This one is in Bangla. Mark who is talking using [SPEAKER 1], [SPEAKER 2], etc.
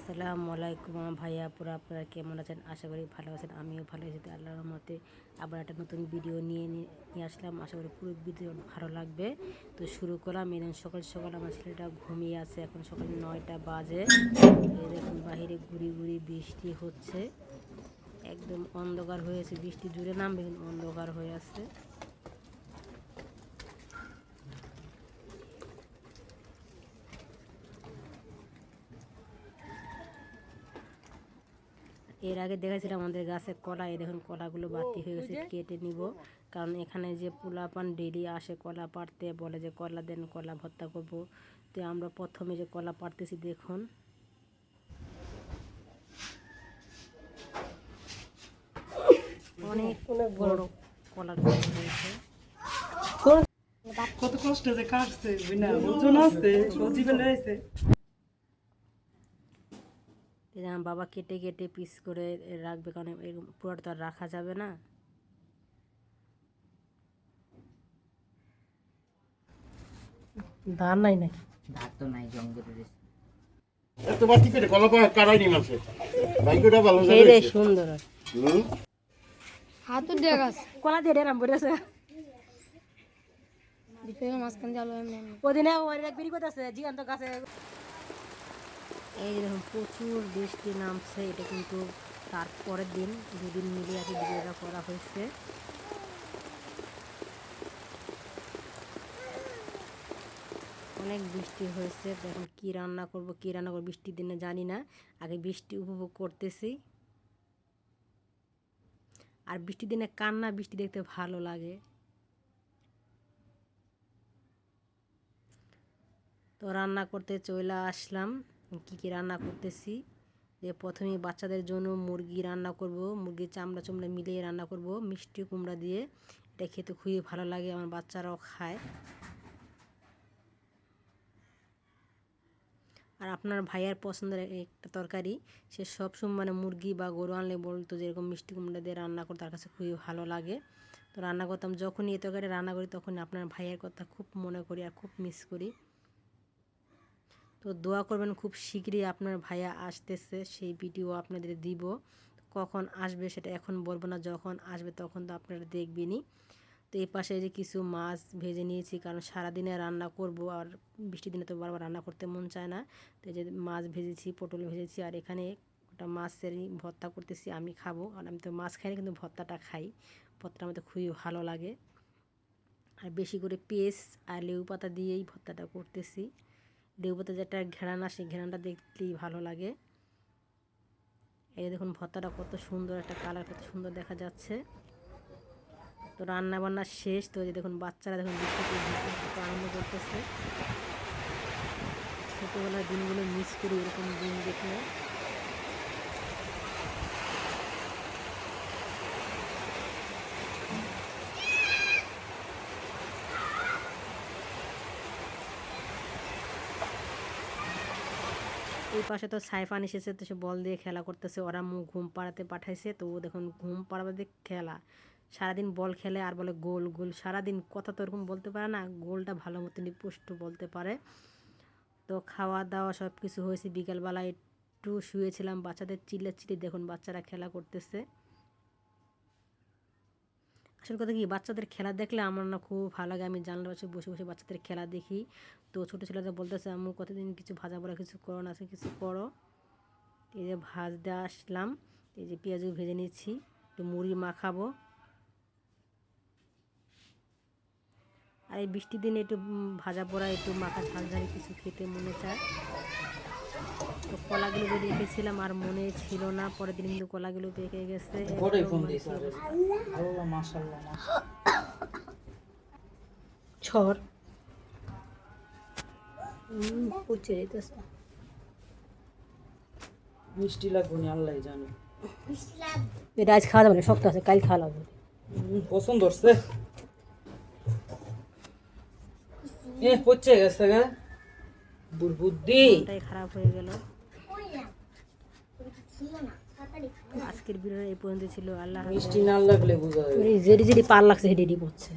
[SPEAKER 1] আসসালামু আলাইকুম ভাইয়া পুরা, আপনারা কেমন আছেন? আশা করি ভালো আছেন। আমিও ভালো আছি। আল্লাহর রহমতে আবার একটা নতুন ভিডিও নিয়ে আসলাম। আশা করি পুরো ভিডিও ভালো লাগবে। তো শুরু করলাম। এদিন সকাল সকাল আমার ছেলেটা ঘুমিয়ে আছে। এখন সকাল 9টা বাজে। এই দেখুন বাহিরে গুড়ি গুড়ি বৃষ্টি হচ্ছে। একদম অন্ধকার হয়েছে, বৃষ্টি জুড়ে নামবে কিন্তু অন্ধকার হয়ে আছে। এর আগে দেখেছিলাম আমাদের গাছে কলা, এই দেখুন কলাগুলো বাতি হয়ে গেছে, কেটে নিব। কারণ এখানে যে পোলাপান ডেলি আসে কলা পাড়তে, বলে যে কলা দেন, কলা ভর্তা করব। তো আমরা প্রথমে যে কলা পাড়তেছি দেখুন। অনেক বড় কলার গাছ হয়েছে।
[SPEAKER 2] কত কষ্ট যে কাটছে বিনা ওজন আছে জীবনে রয়েছে।
[SPEAKER 1] বাবা কেটে কেটে পিস করে রাখবে, কারণ পুরোটা তো আর রাখা যাবে না।
[SPEAKER 2] ধান নাই নাই,
[SPEAKER 3] ধার তো নাই, জঙ্গলে রয়েছে।
[SPEAKER 4] এত বাতি করে কলা পাড়া কারাই নি মাসে ভাগ্যটা ভালো
[SPEAKER 1] সেই রে সুন্দর
[SPEAKER 5] হাত দিয়ে গাছ
[SPEAKER 1] কলা দিয়ে ডেরাম বলেছে
[SPEAKER 5] মাঝখান দিয়ে আলো
[SPEAKER 1] ওদিনে অনেক বিড়ি করতেছে জিগান্ত গাছে। এই দেখুন প্রচুর বৃষ্টি নামছে। এটা কিন্তু তারপরের দিন, দুদিন মিলে আর কি ভিডিওটা করা হয়েছে। অনেক বৃষ্টি হয়েছে। দেখুন কি রান্না করব বৃষ্টির দিনে জানি না। আগে বৃষ্টি উপভোগ করতেছি। আর বৃষ্টির দিনে কান্না বৃষ্টি দেখতে ভালো লাগে। তো রান্না করতে চলে আসলাম। কি রান্না করতেছি, যে প্রথমে বাচ্চাদের জন্য মুরগি রান্না করব। মুরগির চামড়া চুমড়া মিলিয়ে রান্না করব মিষ্টি কুমড়া দিয়ে। এটা খেতে খুবই ভালো লাগে, আমার বাচ্চারাও খায়। আর আপনার ভাইয়ার পছন্দের একটা তরকারি, সে সবসময় মানে মুরগি বা গরু আনলে বলতো যে এরকম মিষ্টি কুমড়া দিয়ে রান্না করতে, তার কাছে খুবই ভালো লাগে। তো রান্না করতাম, যখনই এই তরকারি রান্না করি তখনই আপনার ভাইয়ের কথা খুব মনে করি আর খুব মিস করি। তো দোয়া করবেন, খুব শীঘ্রই আপনার ভাইয়া আসতেছে, সেই ভিডিও আপনাদের দিব। কখন আসবে সেটা এখন বলবো না, যখন আসবে তখন তো আপনারা দেখবেনই। তো এই পাশে যে কিছু মাছ ভেজে নিয়েছি, কারণ সারাদিনে রান্না করব আর বৃষ্টির দিনে তো বারবার রান্না করতে মন চায় না। তো এই যে মাছ ভেজেছি, পটল ভেজেছি, আর এখানে ওটা মাছেরই ভর্তা করতেছি। আমি খাবো, আর আমি তো মাছ খাই না, কিন্তু ভর্তাটা খাই। ভর্তাটা আমাদের খুবই ভালো লাগে। আর বেশি করে পেঁয়াজ আর লেবু পাতা দিয়েই ভর্তাটা করতেছি। লেবু পাতা যেটা ঘেরান আসে, ঘেরানটা দেখলেই ভালো লাগে। এই দেখুন ভর্তাটা কত সুন্দর, একটা কালার কত সুন্দর দেখা যাচ্ছে। তো রান্না বান্না শেষ। তো এই দেখুন বাচ্চারা দেখুন কত আনন্দ করতেছে। ছোটোবেলার দিনগুলো মিস করি এরকম দিন দেখলে। এই পাশে তো সাইফান এসেছে, তো সে বল দিয়ে খেলা করতেছে। ওরা ঘুম পাড়াতে পাঠাইছে, তো ও দেখুন ঘুম পাড়াতে খেলা, সারাদিন বল খেলে আর বলে গোল গোল। সারাদিন কথা তো এরকম বলতে পারে না, গোলটা ভালো মতন স্পষ্ট বলতে পারে। তো খাওয়া দাওয়া সব কিছু হয়েছে। বিকালবেলা একটু শুয়েছিলাম, বাচ্চাদের চিল্লাচিল্লি দেখুন, বাচ্চারা খেলা করতেছে। আসল কথা কি, বাচ্চাদের খেলা দেখলে আমার না খুব ভালো লাগে। আমি জানলার পাশে বসে বসে বাচ্চাদের খেলা দেখি। তো ছোটো ছেলেরা বলতেছে আম্মু কতদিন কিছু ভাজা পড়া কিছু করো না, কিছু করো। এই যে ভাজতে আসলাম, এই যে পেঁয়াজও ভেজে নিচ্ছি, একটু মুড়ি মাখাবো। আর এই বৃষ্টির দিনে একটু ভাজা পোড়া, একটু মাখা ঝালঝালি কিছু খেতে মনে চায়। তো কলাগুলো যদি রেখেছিলাম আর মনে ছিল না, পরের দিন কিন্তু কলাগুলো পেকে গেছে। ছড় পচে যেতেছে।
[SPEAKER 2] মিষ্টি লাগবে না আল্লাহ জানে।
[SPEAKER 1] এটা আজ খাওয়া যাবে না, শক্ত আছে, কাল খাওয়া লাগবে।
[SPEAKER 2] পছন্দ হচ্ছে এ পচে গেছে গা বুদ্ধি
[SPEAKER 1] খারাপ হয়ে গেল। আজকের ভিডিও এই পর্যন্ত ছিল। আল্লাহ
[SPEAKER 2] মিষ্টি না লাগলে বুঝা যাবে।
[SPEAKER 1] যেটি যেটি পার লাগছে সেটি পড়ছে।